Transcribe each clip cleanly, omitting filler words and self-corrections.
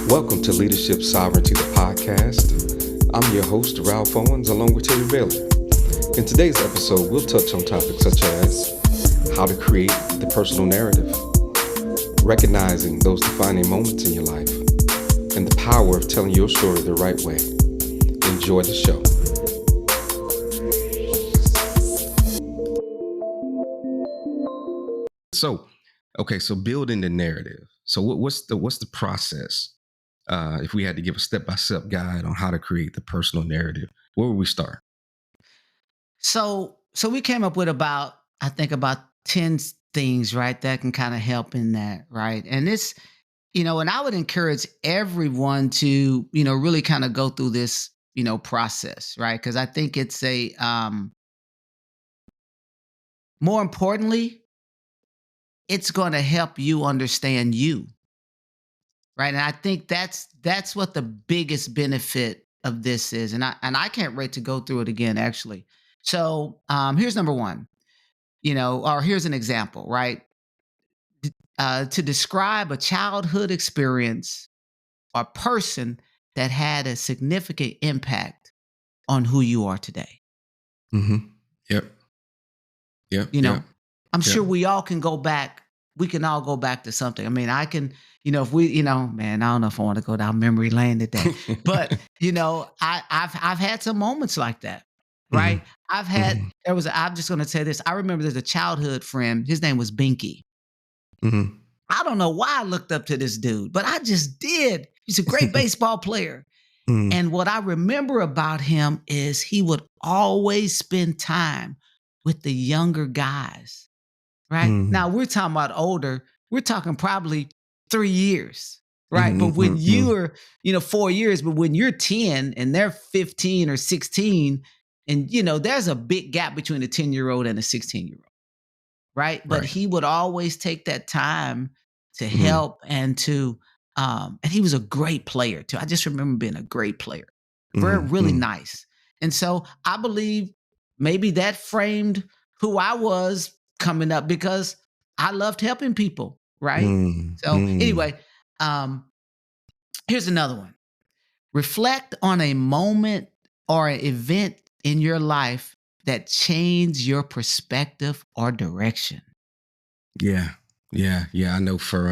Welcome to Leadership Sovereignty, the podcast. I'm your host, Ralph Owens, along with Terry Baylor. In today's episode, we'll touch on topics such as how to create the personal narrative, recognizing those defining moments in your life, and the power of telling your story the right way. Enjoy the show. So building the narrative. So what's the process? If we had to give a step-by-step guide on how to create the personal narrative, where would we start? So we came up with about 10 things, right, that can kind of help in that, right? And and I would encourage everyone to, really kind of go through this, process, right? Because I think it's more importantly, it's going to help you understand you, right? And I think that's what the biggest benefit of this is. And I can't wait to go through it again, actually. So here's number one, or here's an example, right? To describe a childhood experience or person that had a significant impact on who you are today. Mm-hmm. Yep. I'm sure we all can go back. We can all go back to something. I mean, I can, if we, man, I don't know if I want to go down memory lane today, but I've had some moments like that, right? Mm-hmm. I'm just going to say this. I remember there's a childhood friend. His name was Binky. Mm-hmm. I don't know why I looked up to this dude, but I just did. He's a great baseball player. Mm-hmm. And what I remember about him is he would always spend time with the younger guys, right? Mm-hmm. Now we're talking about older. We're talking probably 3 years, right? But when you are, 4 years, but when you're 10 and they're 15 or 16, and, there's a big gap between a 10-year-old and a 16-year-old. Right. But he would always take that time to help and to, and he was a great player too. I just remember being a great player, really nice. And so I believe maybe that framed who I was coming up because I loved helping people. Right. So anyway, here's another one. Reflect on a moment or an event in your life that changed your perspective or direction. Yeah. I know for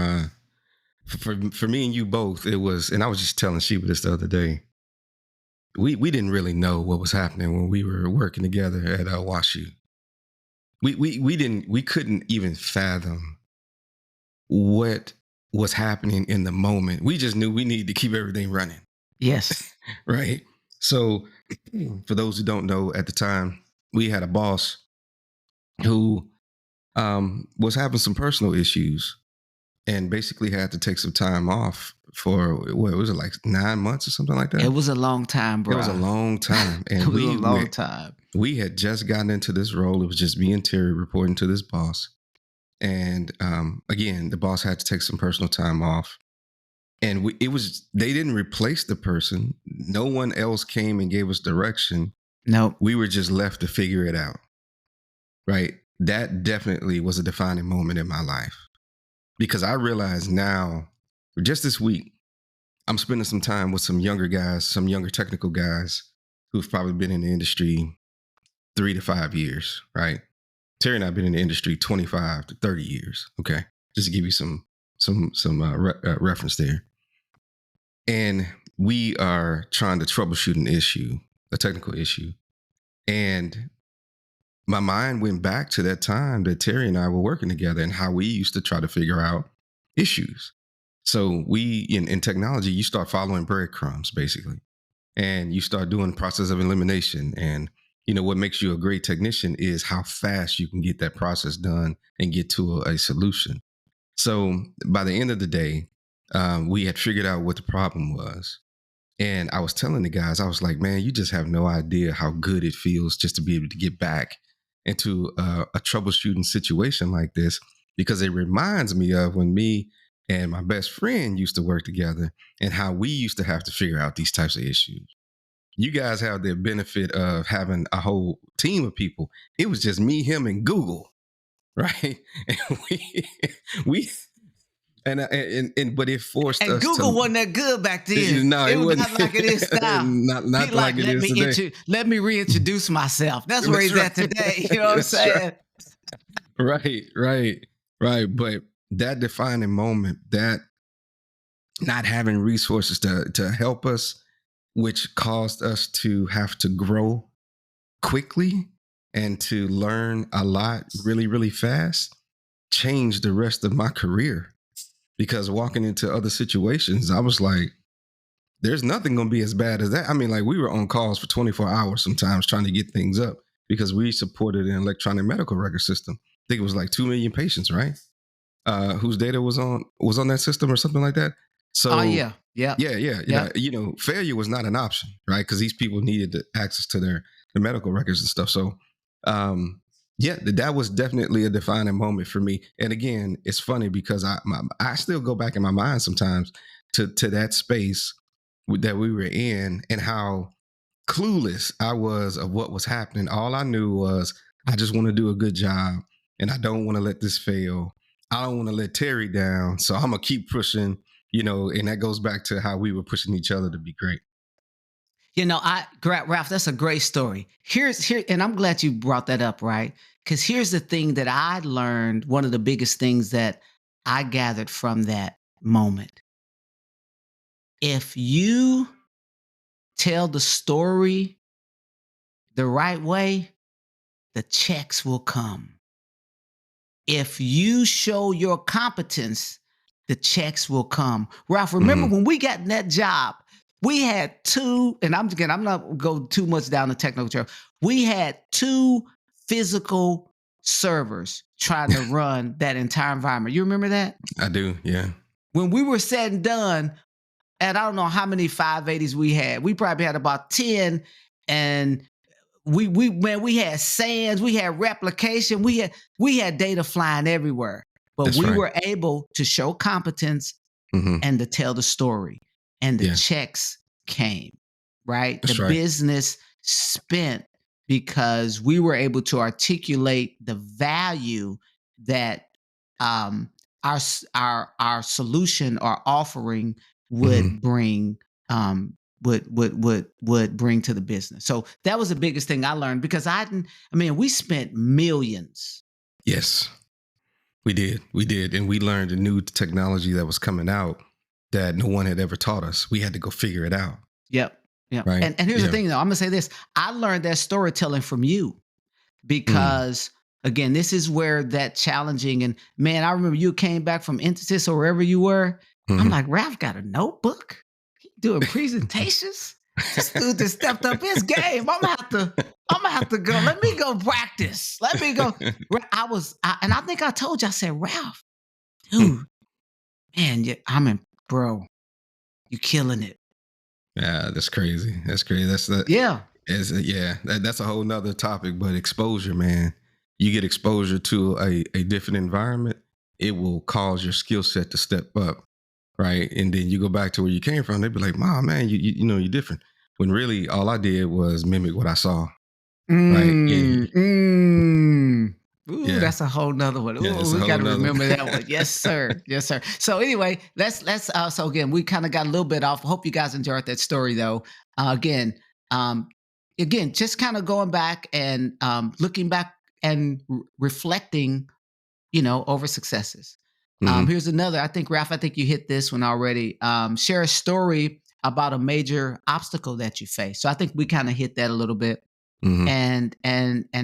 me and you both, it was, and I was just telling Sheba this the other day. We didn't really know what was happening when we were working together at WashU. We couldn't even fathom what was happening in the moment. We just knew we needed to keep everything running. Yes. Right. So for those who don't know, at the time, we had a boss who was having some personal issues and basically had to take some time off for, what was it, like 9 months or something like that? It was a long time, bro. It was a long time. And it was a long time. We had just gotten into this role. It was just me and Terry reporting to this boss. And again, the boss had to take some personal time off. And they didn't replace the person. No one else came and gave us direction. No. We were just left to figure it out. Right. That definitely was a defining moment in my life. Because I realize now, just this week, I'm spending some time with some younger guys, some younger technical guys who've probably been in the industry 3 to 5 years, right? Terry and I have been in the industry 25 to 30 years, okay? Just to give you some reference there. And we are trying to troubleshoot an issue, a technical issue. And my mind went back to that time that Terry and I were working together and how we used to try to figure out issues. So in technology, you start following breadcrumbs, basically, and you start doing the process of elimination. And, what makes you a great technician is how fast you can get that process done and get to a solution. So by the end of the day, we had figured out what the problem was. And I was telling the guys, I was like, man, you just have no idea how good it feels just to be able to get back into a troubleshooting situation like this, because it reminds me of when me and my best friend used to work together and how we used to have to figure out these types of issues. You guys have the benefit of having a whole team of people. It was just me, him, and Google, right? And we But it forced And us Google to. wasn't that good back then. No, It it was wasn't. not like it is now. not He like it is today. let me reintroduce myself. That's where That's he's at right. today. You know what I'm That's saying? Right. But that defining moment, that not having resources to help us, which caused us to have to grow quickly and to learn a lot really, really fast, changed the rest of my career. Because walking into other situations, I was like, there's nothing going to be as bad as that. I mean, like, we were on calls for 24 hours sometimes trying to get things up because we supported an electronic medical record system. I think it was like 2 million patients, right? Whose data was on that system or something like that. So, yeah. Failure was not an option, right? Because these people needed access to their medical records and stuff. So, that was definitely a defining moment for me. And again, it's funny because I still go back in my mind sometimes to that space that we were in and how clueless I was of what was happening. All I knew was I just want to do a good job and I don't want to let this fail. I don't want to let Terry down. So I'm going to keep pushing, and that goes back to how we were pushing each other to be great. Ralph, that's a great story. And I'm glad you brought that up, right? Because here's the thing that I learned, one of the biggest things that I gathered from that moment. If you tell the story the right way, the checks will come. If you show your competence, the checks will come. Ralph, remember when we got in that job, we had two, and I'm not going to go too much down the technical trail. We had 2 physical servers trying to run that entire environment. You remember that? I do, yeah. When we were said and done, and I don't know how many 580s we had. We probably had about 10, and we had SANs, we had replication, we had data flying everywhere. But That's we right. were able to show competence and to tell the story, and the checks came, right? That's the right. business spent because we were able to articulate the value that our solution or offering would bring would bring to the business. So that was the biggest thing I learned because we spent millions. Yes, we did. And we learned a new technology that was coming out that no one had ever taught us. We had to go figure it out. Yep. Right. And here's the thing though, I'm gonna say this. I learned that storytelling from you because again, this is where that challenging, and man, I remember you came back from Intersys or wherever you were. I'm like, Ralph got a notebook? He doing presentations? This dude just stepped up his game. I'm gonna have to go. Let me go practice. Let me go. And I think I told you, I said, Ralph, dude, man, bro, you killing it. Yeah, that's crazy. That's a whole nother topic, but exposure, man. You get exposure to a different environment, it will cause your skill set to step up. Right. And then you go back to where you came from. They'd be like, "Mom, man, you're different." When really all I did was mimic what I saw. Right. Ooh, that's a whole nother one. Ooh, we got to remember that one. Yes, sir. Yes, sir. So anyway, let's so again, we kind of got a little bit off. Hope you guys enjoyed that story though. Again, just kind of going back and looking back and reflecting, over successes. Here's another. I think, Ralph, you hit this one already. Share a story about a major obstacle that you faced. So I think we kind of hit that a little bit, and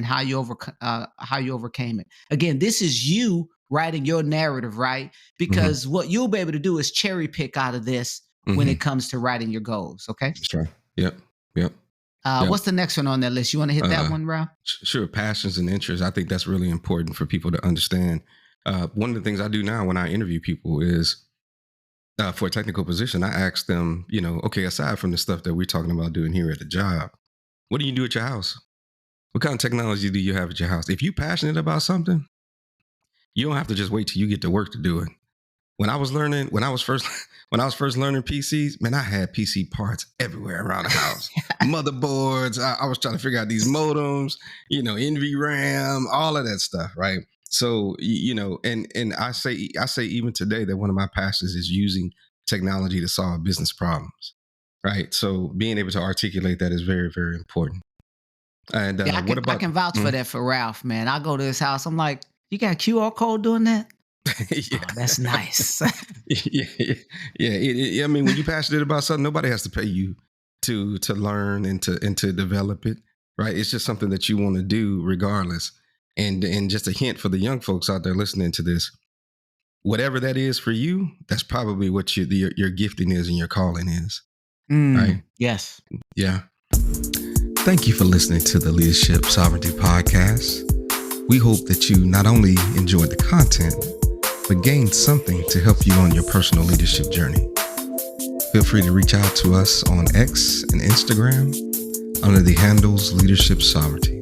how you overcame it. Again, this is you writing your narrative, right? Because what you'll be able to do is cherry pick out of this when it comes to writing your goals. Okay. That's right. Yep. What's the next one on that list? You want to hit that one, Ralph? Sure. Passions and interests. I think that's really important for people to understand. One of the things I do now when I interview people is for a technical position, I ask them, okay, aside from the stuff that we're talking about doing here at the job, what do you do at your house? What kind of technology do you have at your house? If you're passionate about something, you don't have to just wait till you get to work to do it. When I was first learning PCs, man, I had PC parts everywhere around the house. Motherboards. I was trying to figure out these modems, NVRAM, all of that stuff, right? So, and I say even today that one of my pastors is using technology to solve business problems, right? So being able to articulate that is very, very important. And Yeah, what I about? can vouch for that for Ralph, man. I go to his house. I'm like, you got a QR code doing that? Yeah. Oh, that's nice. Yeah, I mean, when you're passionate about something, nobody has to pay you to learn and to develop it, right? It's just something that you want to do regardless. And just a hint for the young folks out there listening to this, whatever that is for you, that's probably what your gifting is and your calling is, right? Yes. Yeah. Thank you for listening to the Leadership Sovereignty Podcast. We hope that you not only enjoyed the content, but gained something to help you on your personal leadership journey. Feel free to reach out to us on X and Instagram under the handles Leadership Sovereignty.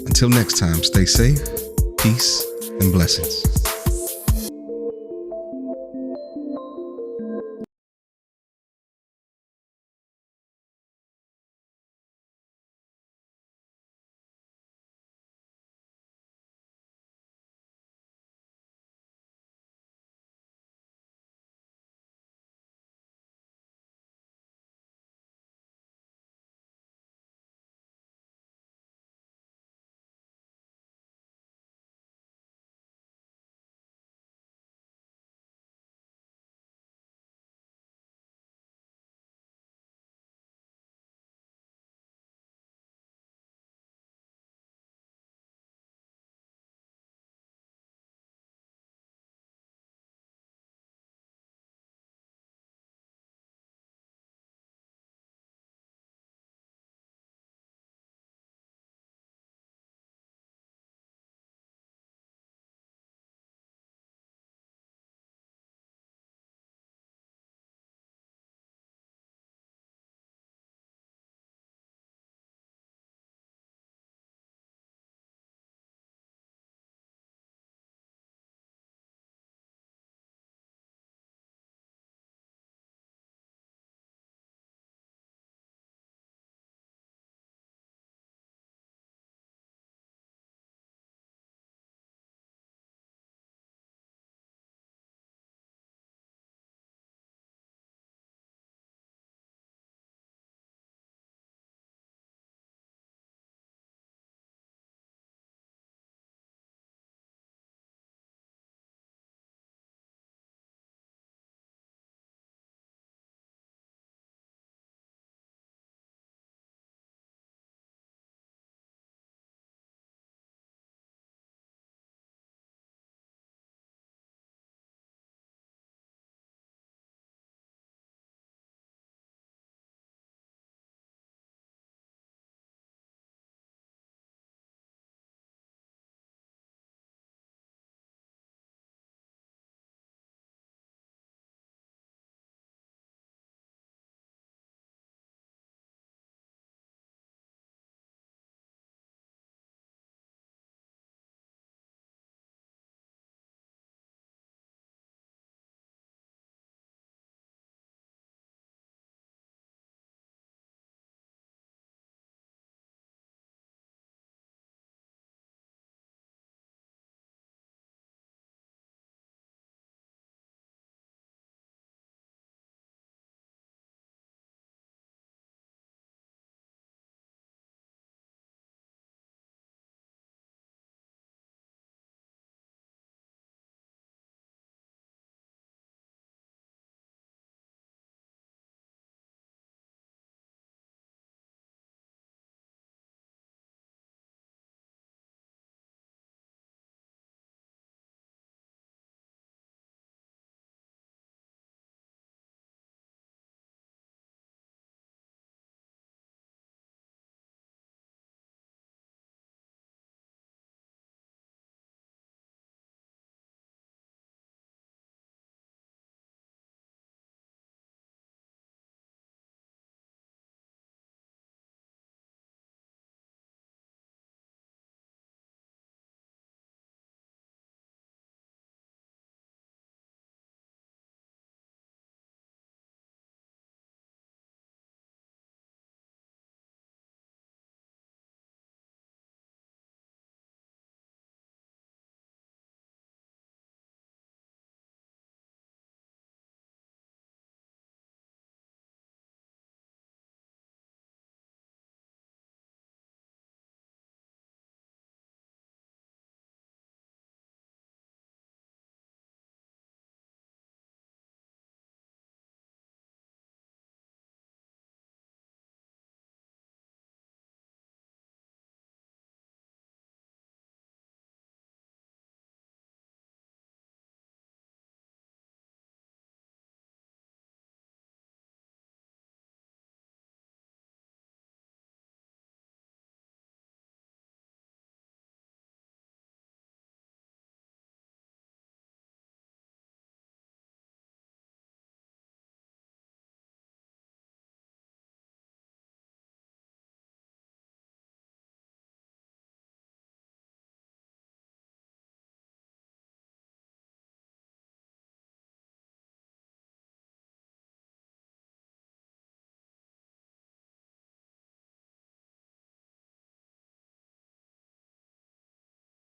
Until next time, stay safe, peace, and blessings.